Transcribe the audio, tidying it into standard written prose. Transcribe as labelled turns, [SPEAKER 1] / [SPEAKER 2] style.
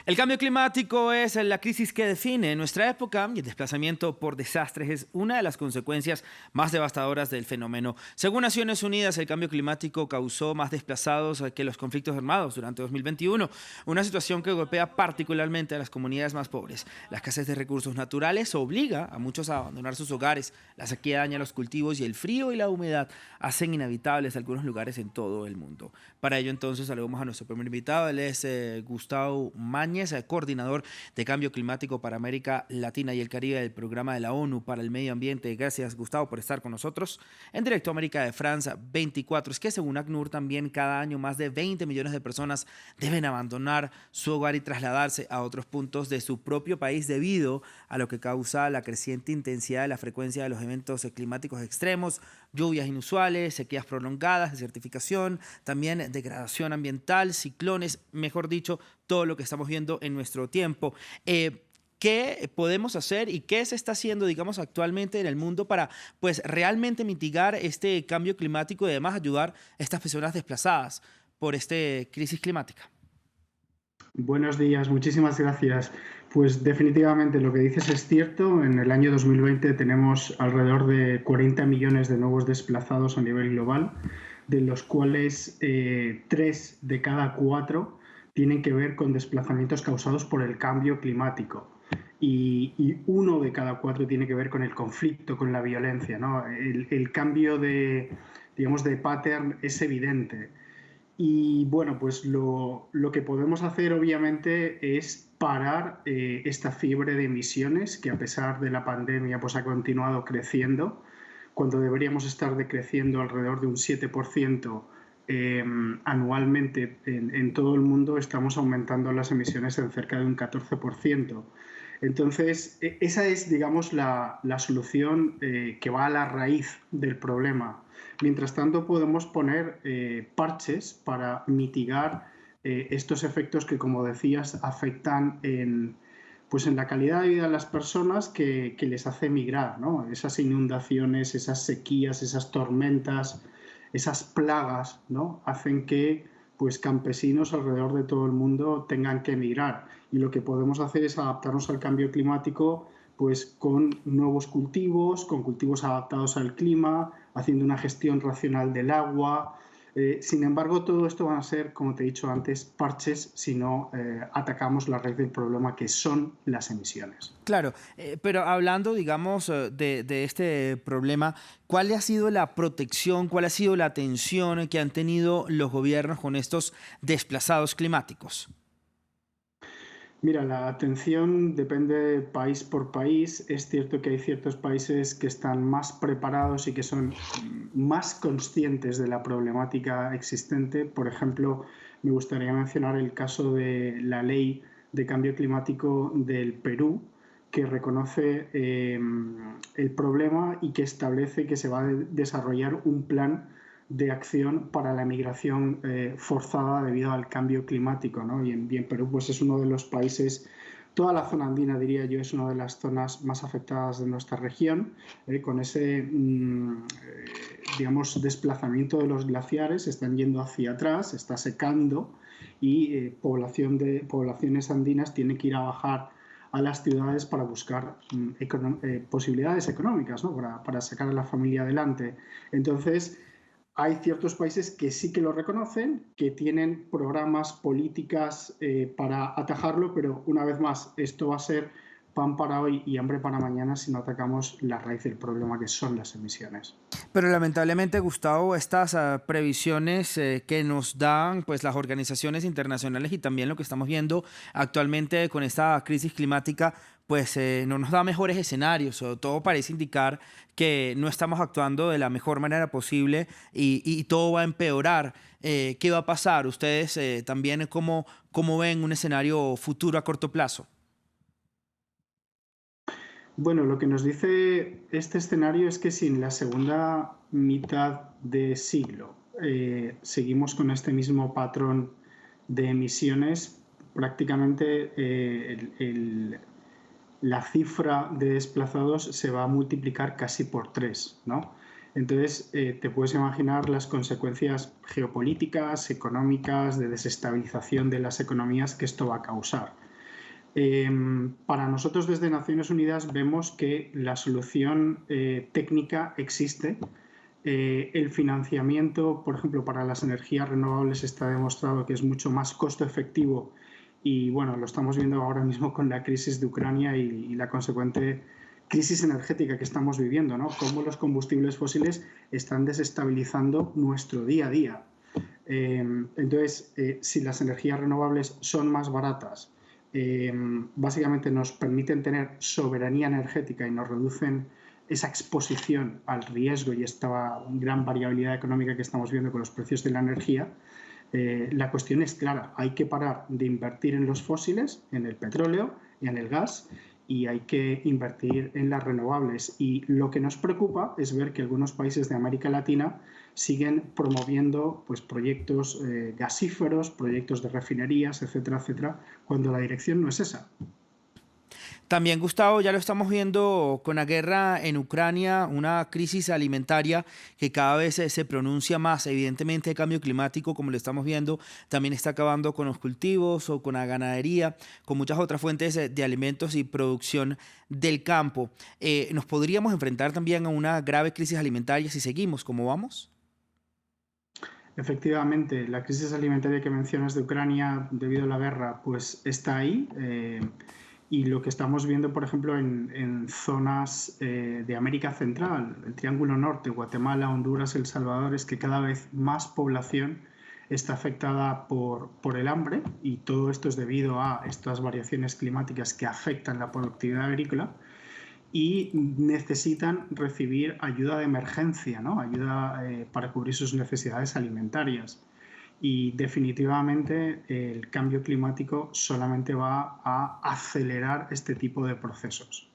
[SPEAKER 1] El cambio climático es la crisis que define nuestra época y el desplazamiento por desastres es una de las consecuencias más devastadoras del fenómeno. Según Naciones Unidas, el cambio climático causó más desplazados que los conflictos armados durante 2021, una situación que golpea particularmente a las comunidades más pobres. La escasez de recursos naturales obliga a muchos a abandonar sus hogares, la sequía daña los cultivos y el frío y la humedad hacen inhabitables algunos lugares en todo el mundo. Para ello entonces saludamos a nuestro primer invitado, él es Gustavo Mañez, coordinador de Cambio Climático para América Latina y el Caribe del Programa de la ONU para el Medio Ambiente. Gracias, Gustavo, por estar con nosotros. En directo a América de France 24. Es que según ACNUR también cada año más de 20 millones de personas deben abandonar su hogar y trasladarse a otros puntos de su propio país debido a lo que causa la creciente intensidad de la frecuencia de los eventos climáticos extremos, lluvias inusuales, sequías prolongadas, desertificación, también degradación ambiental, ciclones, mejor dicho, todo lo que estamos viendo en nuestro tiempo. ¿Qué podemos hacer y qué se está haciendo, digamos, actualmente en el mundo para, pues, realmente mitigar este cambio climático y además ayudar a estas personas desplazadas por esta crisis climática?
[SPEAKER 2] Buenos días, muchísimas gracias. Pues definitivamente lo que dices es cierto. En el año 2020 tenemos alrededor de 40 millones de nuevos desplazados a nivel global, de los cuales 3 de cada 4 tienen que ver con desplazamientos causados por el cambio climático. Y 1 de cada 4 tiene que ver con el conflicto, con la violencia, ¿no? El cambio de, digamos, de pattern es evidente. Y bueno, pues lo que podemos hacer obviamente es parar esta fiebre de emisiones que a pesar de la pandemia pues ha continuado creciendo, cuando deberíamos estar decreciendo alrededor de un 7% anualmente en todo el mundo, estamos aumentando las emisiones en cerca de un 14%. Entonces, esa es, digamos, la solución que va a la raíz del problema. Mientras tanto, podemos poner parches para mitigar estos efectos que, como decías, afectan pues en la calidad de vida de las personas que les hace emigrar, ¿no? Esas inundaciones, esas sequías, esas tormentas, esas plagas, ¿no? Hacen que pues, campesinos alrededor de todo el mundo tengan que emigrar. Y lo que podemos hacer es adaptarnos al cambio climático pues con nuevos cultivos, con cultivos adaptados al clima, haciendo una gestión racional del agua. Sin embargo, todo esto van a ser, como te he dicho antes, parches si no atacamos la raíz del problema, que son las emisiones.
[SPEAKER 1] Claro, pero hablando, digamos, de este problema, ¿cuál ha sido la protección, cuál ha sido la atención que han tenido los gobiernos con estos desplazados climáticos?
[SPEAKER 2] Mira, la atención depende país por país. Es cierto que hay ciertos países que están más preparados y que son más conscientes de la problemática existente. Por ejemplo, me gustaría mencionar el caso de la Ley de Cambio Climático del Perú, que reconoce el problema y que establece que se va a desarrollar un plan de acción para la migración forzada debido al cambio climático, ¿no? Y en Perú pues es uno de los países, toda la zona andina diría yo es una de las zonas más afectadas de nuestra región, con ese digamos desplazamiento de los glaciares, están yendo hacia atrás, se está secando y poblaciones andinas tienen que ir a bajar a las ciudades para buscar posibilidades económicas, ¿no? Para sacar a la familia adelante. Entonces, hay ciertos países que sí que lo reconocen, que tienen programas, políticas para atajarlo, pero una vez más, esto va a ser pan para hoy y hambre para mañana si no atacamos la raíz del problema, que son las emisiones.
[SPEAKER 1] Pero lamentablemente, Gustavo, estas previsiones que nos dan pues, las organizaciones internacionales y también lo que estamos viendo actualmente con esta crisis climática, pues no nos da mejores escenarios. O todo parece indicar que no estamos actuando de la mejor manera posible y todo va a empeorar. ¿Qué va a pasar? Ustedes también, ¿cómo ven un escenario futuro a corto plazo?
[SPEAKER 2] Bueno, lo que nos dice este escenario es que si en la segunda mitad de siglo seguimos con este mismo patrón de emisiones, prácticamente la cifra de desplazados se va a multiplicar casi por 3, ¿no? Entonces, te puedes imaginar las consecuencias geopolíticas, económicas, de desestabilización de las economías que esto va a causar. Para nosotros desde Naciones Unidas vemos que la solución técnica existe. El financiamiento, por ejemplo, para las energías renovables está demostrado que es mucho más costo efectivo y bueno, lo estamos viendo ahora mismo con la crisis de Ucrania y la consecuente crisis energética que estamos viviendo, ¿no? Cómo los combustibles fósiles están desestabilizando nuestro día a día. Entonces, si las energías renovables son más baratas, básicamente nos permiten tener soberanía energética y nos reducen esa exposición al riesgo y esta gran variabilidad económica que estamos viendo con los precios de la energía, la cuestión es clara, hay que parar de invertir en los fósiles, en el petróleo y en el gas, y hay que invertir en las renovables. Y lo que nos preocupa es ver que algunos países de América Latina siguen promoviendo pues, proyectos gasíferos, proyectos de refinerías, etcétera, etcétera, cuando la dirección no es esa.
[SPEAKER 1] También, Gustavo, ya lo estamos viendo con la guerra en Ucrania, una crisis alimentaria que cada vez se pronuncia más. Evidentemente, el cambio climático, como lo estamos viendo, también está acabando con los cultivos o con la ganadería, con muchas otras fuentes de alimentos y producción del campo. ¿Nos podríamos enfrentar también a una grave crisis alimentaria si seguimos como vamos?
[SPEAKER 2] Efectivamente, la crisis alimentaria que mencionas de Ucrania debido a la guerra, pues está ahí. Y lo que estamos viendo, por ejemplo, en zonas de América Central, el Triángulo Norte, Guatemala, Honduras, El Salvador, es que cada vez más población está afectada por el hambre y todo esto es debido a estas variaciones climáticas que afectan la productividad agrícola y necesitan recibir ayuda de emergencia, ¿no? Ayuda para cubrir sus necesidades alimentarias. Y definitivamente el cambio climático solamente va a acelerar este tipo de procesos.